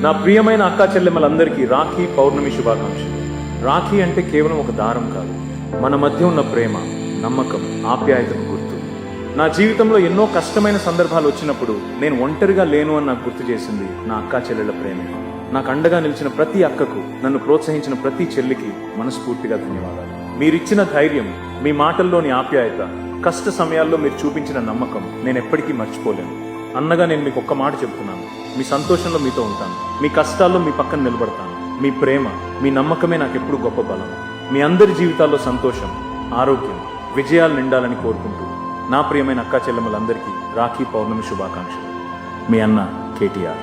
నా ప్రియమైన అక్కా చెల్లెమ్మలందరికీ రాఖీ పౌర్ణమి శుభాకాంక్షలు. రాఖీ అంటే కేవలం ఒక దారం కాదు, మన మధ్య ఉన్న ప్రేమ, నమ్మకం, ఆప్యాయతకు గుర్తు. నా జీవితంలో ఎన్నో కష్టమైన సందర్భాలు వచ్చినప్పుడు నేను ఒంటరిగా లేను అని నాకు గుర్తు చేసింది నా అక్కా చెల్లెళ్ళ ప్రేమే. నాకు అండగా నిలిచిన ప్రతి అక్కకు, నన్ను ప్రోత్సహించిన ప్రతి చెల్లికి మనస్ఫూర్తిగా ధన్యవాదాలు. మీరిచ్చిన ధైర్యం, మీ మాటల్లోని ఆప్యాయత, కష్ట సమయాల్లో మీరు చూపించిన నమ్మకం నేను ఎప్పటికీ మర్చిపోలేను. అన్నగా నేను మీకు ఒక్క మాట చెప్తున్నాను, మీ సంతోషంలో మీతో ఉంటాను, మీ కష్టాల్లో మీ పక్కన నిలబడతాను. మీ ప్రేమ, మీ నమ్మకమే నాకు ఎప్పుడు గొప్ప బలం. మీ అందరి జీవితాల్లో సంతోషం, ఆరోగ్యం, విజయాలు నిండాలని కోరుకుంటూ నా ప్రియమైన అక్కా చెల్లెమ్మలందరికీ రాఖీ పౌర్ణమి శుభాకాంక్షలు. మీ అన్న కేటీఆర్.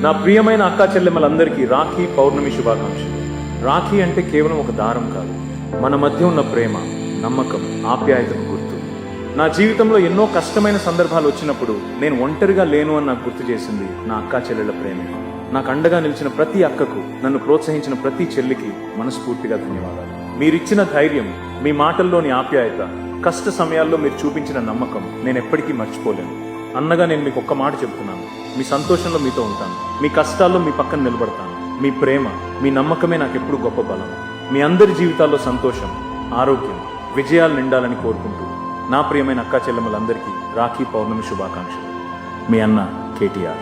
నా ప్రియమైన అక్కా చెల్లెమ్మలందరికీ రాఖీ పౌర్ణమి శుభాకాంక్షలు. రాఖీ అంటే కేవలం ఒక దారం కాదు, మన మధ్య ఉన్న ప్రేమ, నమ్మకం, ఆప్యాయతకు గుర్తు. నా జీవితంలో ఎన్నో కష్టమైన సందర్భాలు వచ్చినప్పుడు నేను ఒంటరిగా లేను అని నాకు గుర్తు చేసింది నా అక్కా చెల్లెళ్ళ ప్రేమే. నాకు అండగా నిలిచిన ప్రతి అక్కకు, నన్ను ప్రోత్సహించిన ప్రతి చెల్లికి మనస్ఫూర్తిగా ధన్యవాదాలు. మీరిచ్చిన ధైర్యం, మీ మాటల్లోని ఆప్యాయత, కష్ట సమయాల్లో మీరు చూపించిన నమ్మకం నేను ఎప్పటికీ మర్చిపోలేను. అన్నగా నేను మీకు ఒక్క మాట చెప్తున్నాను, మీ సంతోషంలో మీతో ఉంటాను, మీ కష్టాల్లో మీ పక్కన నిలబడతాను. మీ ప్రేమ, మీ నమ్మకమే నాకు ఎప్పుడు గొప్ప బలం. మీ అందరి జీవితాల్లో సంతోషం, ఆరోగ్యం, విజయాలు నిండాలని కోరుకుంటూ నా ప్రియమైన అక్కా చెల్లెమ్మలందరికీ రాఖీ పౌర్ణమి శుభాకాంక్షలు. మీ అన్న కేటీఆర్.